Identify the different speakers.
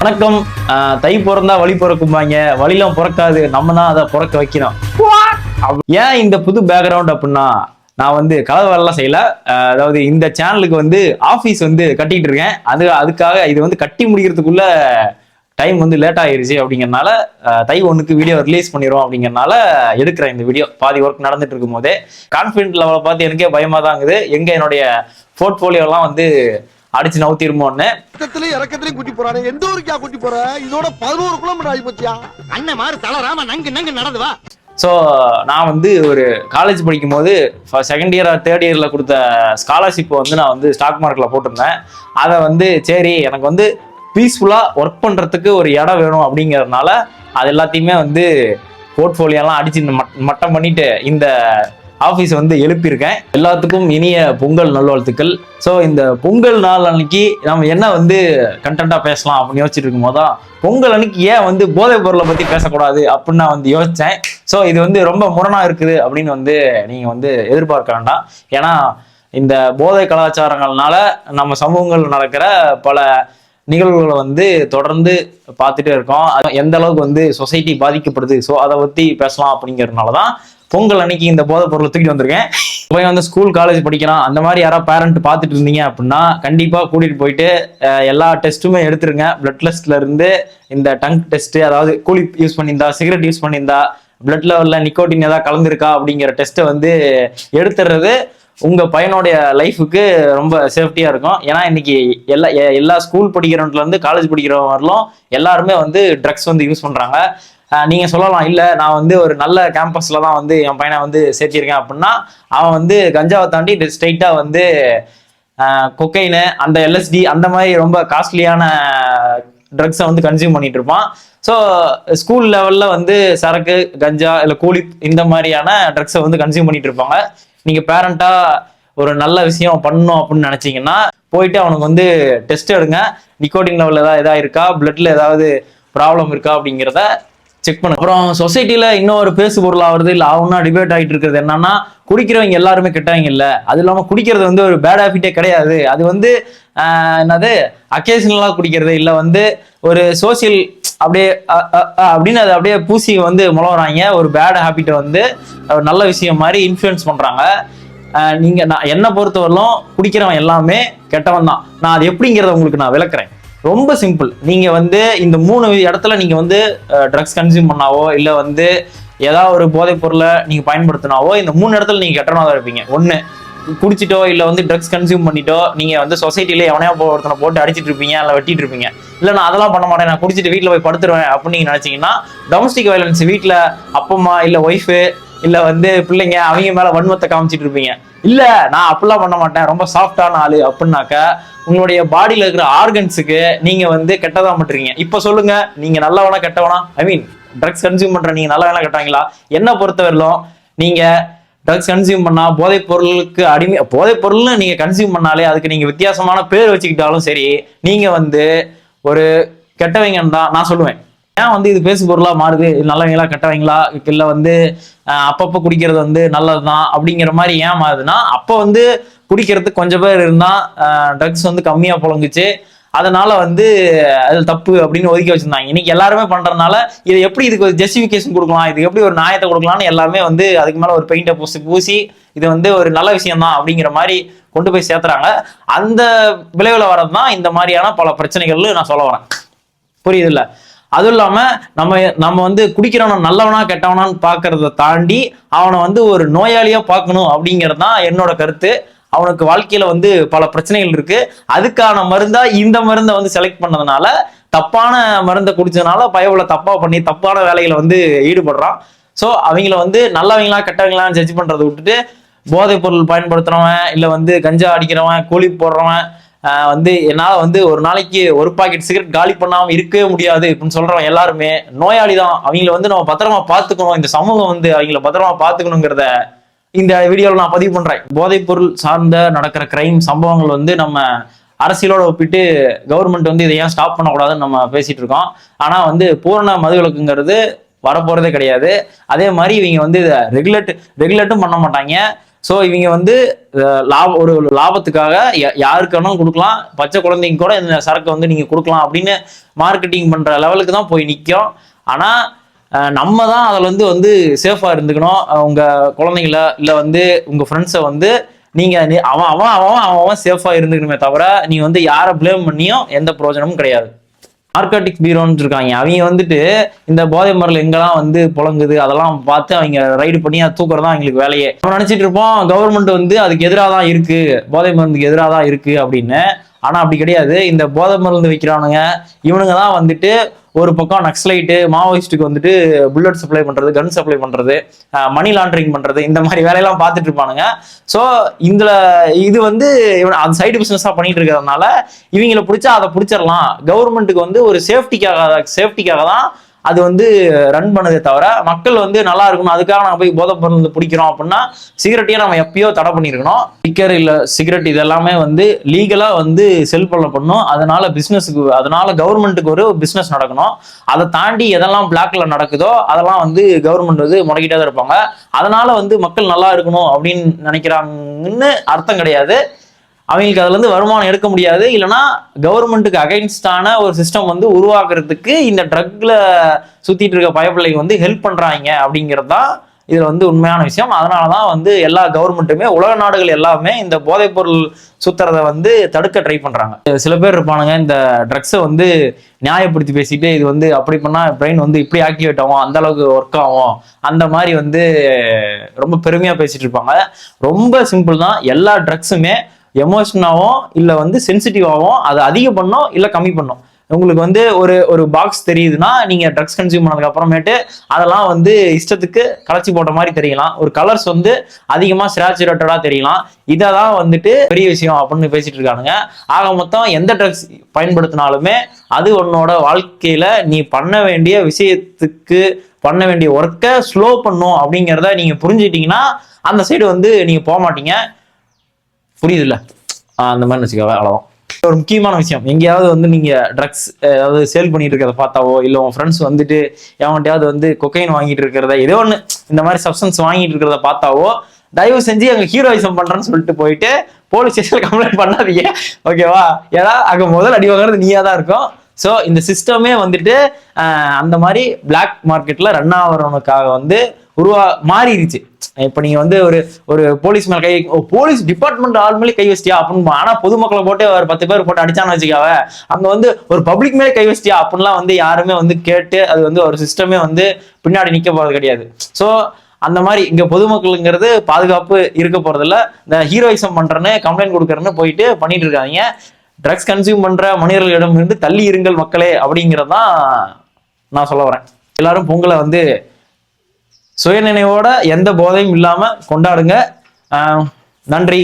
Speaker 1: வணக்கம். தை பிறந்தா வழி பிறக்கும்பாங்க, வழிலாம் பிறக்காது, நம்ம தான் அதை பிறக்க வைக்கணும். ஏன் இந்த புது பேக்ரவுண்ட் அப்படின்னா, நான் வந்து கலவை வேலைலாம் செய்யல. அதாவது இந்த சேனலுக்கு வந்து ஆஃபீஸ் வந்து கட்டிட்டு இருக்கேன். அதுக்காக இது வந்து கட்டி முடிக்கிறதுக்குள்ள டைம் வந்து லேட் ஆயிருச்சு அப்படிங்கறனால தை 1க்கு வீடியோ ரிலீஸ் பண்ணிடுவோம் அப்படிங்கறனால எடுக்கிறேன் இந்த வீடியோ. பாதி ஒர்க் நடந்துட்டு இருக்கும் போதே கான்ஃபிடென்ட் லெவலை பார்த்து எனக்கே பயமா தான் இருக்குது. எங்க என்னுடைய போர்ட்போலியோலாம் வந்து அடிச்சு நவுத்திருமோன்னு.
Speaker 2: இறக்கத்திலையும் கூட்டி போறானே, எந்த ஊருக்கா கூட்டி போற? இதோட 11 கிலோமீட்டர் ஆகி போச்சியா? அண்ணன் மாதிரி தளராம நங்கு நங்கு நடந்து வா.
Speaker 1: ஸோ நான் வந்து ஒரு காலேஜ் படிக்கும் போது செகண்ட் இயர் தேர்ட் இயரில் கொடுத்த ஸ்காலர்ஷிப்பை வந்து நான் வந்து ஸ்டாக் மார்க்கெட்டில் போட்டிருந்தேன். அதை வந்து சரி எனக்கு வந்து பீஸ்ஃபுல்லாக ஒர்க் பண்ணுறதுக்கு ஒரு இடம் வேணும் அப்படிங்கிறதுனால அது எல்லாத்தையுமே வந்து போர்ட்ஃபோலியோலாம் அடிச்சு மட்டம் பண்ணிட்டு இந்த ஆஃபீஸ் வந்து எழுப்பியிருக்கேன். எல்லாத்துக்கும் இனிய பொங்கல் நல்வாழ்த்துக்கள். ஸோ இந்த பொங்கல் நாள் அன்னைக்கு நம்ம என்ன வந்து கண்டென்ட்டாக பேசலாம் அப்படின்னு யோசிச்சுட்டு இருக்கும் போதுதான் பொங்கல் அன்னைக்கு ஏன் வந்து போதைப் பொருளை பற்றி பேசக்கூடாது அப்படின்னு நான் வந்து யோசித்தேன். ஸோ இது வந்து ரொம்ப முரணாக இருக்குது அப்படின்னு வந்து நீங்கள் வந்து எதிர்பார்க்க வேண்டாம். ஏன்னா இந்த போதை கலாச்சாரங்கள்னால நம்ம சமூகங்கள் நடக்கிற பல நிகழ்வுகளை வந்து தொடர்ந்து பார்த்துட்டே இருக்கோம். எந்த அளவுக்கு வந்து சொசைட்டி பாதிக்கப்படுது, ஸோ அதை பற்றி பேசலாம் அப்படிங்கிறதுனால தான் பொங்கல் அன்னைக்கு இந்த போதைப் பொருளை தூக்கிட்டு வந்திருக்கேன். போய் வந்து ஸ்கூல் காலேஜ் படிக்கலாம் அந்த மாதிரி யாராவது பேரண்ட் பார்த்துட்டு இருந்தீங்க அப்படின்னா கண்டிப்பாக கூட்டிகிட்டு போயிட்டு எல்லா டெஸ்ட்டுமே எடுத்துருங்க. பிளட் டெஸ்ட்ல இருந்து இந்த டங் டெஸ்ட், அதாவது கூலி யூஸ் பண்ணியிருந்தா, சிகரெட் யூஸ் பண்ணியிருந்தா, பிளட் லெவலில் நிக்கோட்டின் ஏதாவது கலந்துருக்கா அப்படிங்கிற டெஸ்ட்டை வந்து எடுத்துடுறது உங்க பையனுடைய லைஃபுக்கு ரொம்ப சேஃப்டியா இருக்கும். ஏன்னா இன்னைக்கு எல்லா ஸ்கூல் படிக்கிறவங்கல இருந்து காலேஜ் படிக்கிறவங்க வரலும் எல்லாருமே வந்து ட்ரக்ஸ் வந்து யூஸ் பண்றாங்க. நீங்க சொல்லலாம், இல்ல நான் வந்து ஒரு நல்ல கேம்பஸ்ல தான் வந்து என் பையனை வந்து சேர்த்திருக்கேன் அப்படின்னா அவன் வந்து கஞ்சாவை தாண்டி ஸ்ட்ரைட்டா வந்து கொக்கைனு, அந்த எல்எஸ்டி, அந்த மாதிரி ரொம்ப காஸ்ட்லியான ட்ரக்ஸை வந்து கன்சியூம் பண்ணிட்டு இருப்பான். ஸோ ஸ்கூல் லெவல்ல வந்து சரக்கு, கஞ்சா, இல்லை கூலி, இந்த மாதிரியான ட்ரக்ஸை வந்து கன்சியூம் பண்ணிட்டு இருப்பாங்க. நீங்க பேரண்டா ஒரு நல்ல விஷயம் பண்ணணும் அப்படின்னு நினைச்சீங்கன்னா போயிட்டு அவனுக்கு வந்து டெஸ்ட் எடுங்க. நிக்கோட்டின் லெவல் ஏதாவது இருக்கா, பிளட்ல ஏதாவது ப்ராப்ளம் இருக்கா அப்படிங்கிறத செக் பண்ணு. அப்புறம் சொசைட்டில இன்னொரு பேசு பொருள் ஆகுறது இல்லை ஆகுன்னா டிபேட் ஆகிட்டு இருக்கிறது என்னன்னா, குடிக்கிறவங்க எல்லாருமே கெட்டவங்க இல்லை, அது இல்லாமல் குடிக்கிறது வந்து ஒரு பேட் ஹேபிட்டே கிடையாது, அது வந்து என்னது அக்கேஷனலா குடிக்கிறது இல்லை வந்து ஒரு சோசியல் அப்படியே அப்படின்னு அதை அப்படியே பூசி வந்து முளவுறாங்க. ஒரு பேட் ஹேபிட்டை வந்து ஒரு நல்ல விஷயம் மாதிரி இன்ஃப்ளூயன்ஸ் பண்றாங்க. நீங்க என்னை பொறுத்தவரையிலும் குடிக்கிறவன் எல்லாமே கெட்டவன் தான். நான் அது எப்படிங்கிறத உங்களுக்கு நான் விளக்குறேன். ரொம்ப சிம்பிள். நீங்க வந்து இந்த 3 இடத்துல நீங்க வந்து ட்ரக்ஸ் கன்சியூம் பண்ணாவோ இல்லை வந்து ஏதாவது ஒரு போதைப் பொருளை நீங்க பயன்படுத்தினாவோ இந்த 3 இடத்துல நீங்க கெட்டவனா தான் இருப்பீங்க. ஒண்ணு குடிச்சிட்டோ இல்லை வந்து ட்ரக்ஸ் கன்சியூம் பண்ணிட்டோ நீங்க வந்து சொசைட்டில எவனையா ஒருத்தனை போட்டு அடிச்சிட்டு இருப்பீங்க, இல்லை வெட்டிட்டு இருப்பீங்க. இல்லை நான் அதெல்லாம் பண்ண மாட்டேன், நான் குடிச்சிட்டு வீட்டில் போய் படுத்துருவேன் அப்படின்னு நீங்க நினைச்சீங்கன்னா டொமஸ்டிக் வயலன்ஸ், வீட்டில் அப்பம்மா இல்லை ஒய்ஃபு இல்லை வந்து பிள்ளைங்க அவங்க மேல வன்மத்தை காமிச்சிட்டு இருப்பீங்க. இல்ல நான் அப்படிலாம் பண்ண மாட்டேன், ரொம்ப சாஃப்டான ஆளு அப்படின்னாக்கா உங்களுடைய பாடியில இருக்கிற ஆர்கன்ஸுக்கு நீங்க வந்து கெட்டதா பண்றீங்க. இப்ப சொல்லுங்க, நீங்க நல்லவனா கெட்டவனா? ஐ மீன் ட்ரக்ஸ் கன்சியூம் பண்ற நீங்க நல்லவனா கெட்டவங்களா? என்ன பொறுத்தவரையிலும் நீங்க ட்ரக்ஸ் கன்சியூம் பண்ணா போதைப் பொருளுக்கு போதைப் பொருள்னு நீங்க கன்சியூம் பண்ணாலே அதுக்கு நீங்க வித்தியாசமான பேர் வச்சுக்கிட்டாலும் சரி, நீங்க வந்து ஒரு கெட்டவங்கன்னு தான் நான் சொல்லுவேன். ஏன் வந்து இது பேசு பொருளா மாறுது, நல்லவங்களா கெட்டவங்களா, இல்லை வந்து அப்பப்போ குடிக்கிறது வந்து நல்லதுதான் அப்படிங்கிற மாதிரி ஏன் மாறுதுன்னா, அப்போ வந்து குடிக்கிறதுக்கு கொஞ்சம் பேர் இருந்தா ட்ரக்ஸ் வந்து கம்மியா புழங்குச்சு, அதனால வந்து அது தப்பு அப்படின்னு ஒதுக்கி வச்சிருந்தாங்க. இன்னைக்கு எல்லாருமே பண்றதுனால இதை எப்படி இதுக்கு ஒரு ஜஸ்டிஃபிகேஷன் கொடுக்கலாம், இதுக்கு எப்படி ஒரு நியாயத்தை கொடுக்கலாம்னு எல்லாருமே வந்து அதுக்கு மேல ஒரு பெயிண்டை பூசி இது வந்து ஒரு நல்ல விஷயம் தான் அப்படிங்கிற மாதிரி கொண்டு போய் சேர்த்துறாங்க. அந்த விளைவுல வரதுதான் இந்த மாதிரியான பல பிரச்சனைகள்னு நான் சொல்ல வரேன். புரியுது இல்ல? அதுவும் இல்லாம நம்ம வந்து குடிக்கிறவன நல்லவனா கெட்டவனான்னு பாக்குறத தாண்டி அவனை வந்து ஒரு நோயாளியா பார்க்கணும் அப்படிங்கிறது தான் என்னோட கருத்து. அவனுக்கு வாழ்க்கையில வந்து பல பிரச்சனைகள் இருக்கு, அதுக்கான மருந்தா இந்த மருந்தை வந்து செலக்ட் பண்ணதுனால தப்பான மருந்தை குடிச்சதுனால பயவுல தப்பா பண்ணி தப்பான வேலைகளை வந்து ஈடுபடுறான். ஸோ அவங்கள வந்து நல்லவங்களா கெட்டவங்களாம் ஜட்ஜ் பண்றதை விட்டுட்டு போதைப் பொருள் பயன்படுத்துறவன் இல்லை வந்து கஞ்சா அடிக்கிறவன், கூலி போடுறவன் வந்து என்னால் வந்து ஒரு நாளைக்கு ஒரு பாக்கெட் சிகரெட் காலி பண்ணாமல் இருக்கவே முடியாது அப்படின்னு சொல்றவன் எல்லாருமே நோயாளி தான். அவங்கள வந்து நம்ம பத்திரமா பார்த்துக்கணும், இந்த சமூகம் வந்து அவங்கள பத்திரமா பார்த்துக்கணுங்கிறத இந்த வீடியோவில் நான் பதிவு பண்றேன். போதைப் பொருள் சார்ந்த நடக்கிற கிரைம் சம்பவங்கள் வந்து நம்ம அரசியலோட ஒப்பிட்டு கவர்மெண்ட் வந்து இதை ஏன் ஸ்டாப் பண்ணக்கூடாதுன்னு நம்ம பேசிட்டு இருக்கோம். ஆனா வந்து பூரண மதுவிலக்குங்கிறது வரப்போறதே கிடையாது. அதே மாதிரி இவங்க வந்து இதை ரெகுலேட்டும் பண்ண மாட்டாங்க. ஸோ இவங்க வந்து ஒரு லாபத்துக்காக யாருக்கானும் கொடுக்கலாம், பச்சை குழந்தைங்க கூட இந்த சரக்கு வந்து நீங்க கொடுக்கலாம் அப்படின்னு மார்க்கெட்டிங் பண்ற லெவலுக்கு தான் போய் நிற்கும். ஆனா நம்ம தான் அதில் வந்து சேஃபா இருந்துக்கணும். உங்க குழந்தைங்கள இல்லை வந்து உங்க ஃப்ரெண்ட்ஸை வந்து நீங்க அவன் சேஃபா இருந்துக்கணுமே தவிர நீங்க வந்து யாரை பிளேம் பண்ணியும் எந்த பிரயோஜனமும் கிடையாது. நார்காட்டிக்ஸ் பீரோன்னு இருக்காங்க, அவங்க வந்துட்டு இந்த போதை மருள் எங்கெல்லாம் வந்து புழங்குது அதெல்லாம் பார்த்து அவங்க ரைடு பண்ணி அதை தூக்குறதான் அவங்களுக்கு வேலையே. நம்ம நினைச்சிட்டு இருப்போம் கவர்மெண்ட் வந்து அதுக்கு எதிராக தான் இருக்கு, போதை மருந்துக்கு எதிராக தான் இருக்கு அப்படின்னு. ஆனா அப்படி கிடையாது. இந்த போதை மருந்து வைக்கிறானுங்க இவனுங்க தான் வந்துட்டு ஒரு பக்கம் நக்ஸலைட்டு மாவோயிஸ்டுக்கு வந்துட்டு புல்லட் சப்ளை பண்றது, கன் சப்ளை பண்றது, மணி லாண்டரிங் பண்றது, இந்த மாதிரி வேலையெல்லாம் பார்த்துட்டு இருப்பானுங்க. ஸோ இது வந்து அது சைடு பிசினஸா பண்ணிட்டு இருக்கிறதுனால இவங்களை பிடிச்சா அதை பிடிச்சிடலாம். கவர்மெண்ட்டுக்கு வந்து ஒரு சேஃப்டிக்காக தான் அது வந்து ரன் பண்ணதே தவிர மக்கள் வந்து நல்லா இருக்கணும் அதுக்காக நம்ம போய் போதை மருந்து பிடிக்கிறோம் அப்படின்னா சிகரெட்டையே நம்ம எப்பயோ தடை பண்ணியிருக்கணும். ஸ்டிக்கர் இல்லை சிகரெட் இதெல்லாமே வந்து லீகலா வந்து செல் பண்ணணும். அதனால கவர்மெண்ட்டுக்கு ஒரு பிசினஸ் நடக்கணும். அதை தாண்டி எதெல்லாம் பிளாக்ல நடக்குதோ அதெல்லாம் வந்து கவர்மெண்ட் வந்து முடக்கிட்டே தான் இருப்பாங்க. அதனால வந்து மக்கள் நல்லா இருக்கணும் அப்படின்னு நினைக்கிறாங்கன்னு அர்த்தம் கிடையாது. அவங்களுக்கு அதுல இருந்து வருமானம் எடுக்க முடியாது. இல்லைன்னா கவர்மெண்ட்டுக்கு அகைன்ஸ்டான ஒரு சிஸ்டம் வந்து உருவாக்குறதுக்கு இந்த ட்ரக்ல சுத்திட்டு இருக்க பயப்பிள்ளைங்க வந்து ஹெல்ப் பண்றாங்க அப்படிங்கிறது தான் இதுல வந்து உண்மையான விஷயம். அதனாலதான் வந்து எல்லா கவர்மெண்ட்டுமே உலக நாடுகள் எல்லாமே இந்த போதைப் பொருள் சுத்துறதை வந்து தடுக்க ட்ரை பண்றாங்க. சில பேர் இருப்பானுங்க இந்த ட்ரக்ஸை வந்து நியாயப்படுத்தி பேசிட்டு இது வந்து அப்படி பண்ணா பிரெயின் வந்து இப்படி ஆக்டிவேட் ஆகும், அந்த அளவுக்கு ஒர்க் ஆகும், அந்த மாதிரி வந்து ரொம்ப பெருமையா பேசிட்டு இருப்பாங்க. ரொம்ப சிம்பிள் தான். எல்லா ட்ரக்ஸுமே எமோஷனாகவும் இல்லை வந்து சென்சிட்டிவாகவும் அதை அதிகம் பண்ணும் இல்லை கம்மி பண்ணும். உங்களுக்கு வந்து ஒரு பாக்ஸ் தெரியுதுன்னா நீங்க ட்ரக்ஸ் கன்சியூம் பண்ணதுக்கு அப்புறமேட்டு அதெல்லாம் வந்து இஷ்டத்துக்கு கலச்சி போட்ட மாதிரி தெரியலாம். ஒரு கலர்ஸ் வந்து அதிகமா சேச்சுரேட்டடா தெரியலாம். இதை தான் வந்துட்டு பெரிய விஷயம் அப்படின்னு பேசிட்டு இருக்கானுங்க. ஆக மொத்தம் எந்த ட்ரக்ஸ் பயன்படுத்தினாலுமே அது உன்னோட வாழ்க்கையில நீ பண்ண வேண்டிய விஷயத்துக்கு பண்ண வேண்டிய ஒர்க்கை ஸ்லோ பண்ணும் அப்படிங்கிறத நீங்க புரிஞ்சுக்கிட்டீங்கன்னா அந்த சைடு வந்து நீங்க போக மாட்டீங்க. புரியுது இல்ல? அந்த மாதிரி வச்சுக்கோங்க. அவ்வளவுதான். ஒரு முக்கியமான விஷயம், எங்கேயாவது வந்து நீங்க ட்ரக்ஸ் ஏதாவது சேல் பண்ணிட்டு இருக்கிறத பார்த்தாவோ இல்லை உன் ஃப்ரெண்ட்ஸ் வந்துட்டு எவன்கிட்டயாவது வந்து கொக்கைன் வாங்கிட்டு இருக்கிறத ஏதோ ஒன்று இந்த மாதிரி சப்ஸ்டன்ஸ் வாங்கிட்டு இருக்கிறத பார்த்தாவோ தயவு செஞ்சு அங்கே ஹீரோயிசம் பண்றேன்னு சொல்லிட்டு போயிட்டு போலீஸ் ஸ்டேஷன்ல கம்ப்ளைண்ட் பண்ணாதீங்க. ஓகேவா? ஏன்னா அங்கே முதல் அடி வாங்குறது நீயா தான் இருக்கும். ஸோ இந்த சிஸ்டமே வந்துட்டு அந்த மாதிரி பிளாக் மார்க்கெட்ல ரன் ஆகிறவனுக்காக வந்து மாறிடுச்சு. இப்ப நீங்க வந்து ஒரு போலீஸ் மேல போலீஸ் டிபார்ட்மெண்ட் ஆள் மேலே கை வச்சிட்டியா அப்படின்னு, ஆனா பொதுமக்களை போட்டு ஒரு 10 பேர் போட்டு அடிச்சான்னு வச்சுக்காவ அங்க வந்து ஒரு பப்ளிக் மேலே கை வச்சிட்டியா அப்படின்லாம் வந்து யாருமே வந்து கேட்டு அது வந்து ஒரு சிஸ்டமே வந்து பின்னாடி நிக்க போறது கிடையாது. ஸோ அந்த மாதிரி இங்க பொதுமக்களுங்கிறது பாதுகாப்பு இருக்க போறதில்ல. இந்த ஹீரோயிசம் பண்றேன்னு கம்ப்ளைண்ட் கொடுக்கறன்னு போயிட்டு பண்ணிட்டு இருக்காங்க. ட்ரக்ஸ் கன்சியூம் பண்ற மனிதர்களிடம் இருந்து தள்ளி இருங்கள் மக்களே அப்படிங்கிறதான் நான் சொல்ல வரேன். எல்லாரும் பொங்கலை வந்து சுயநினைவோட எந்த போதையும் இல்லாம கொண்டாடுங்க. நன்றி.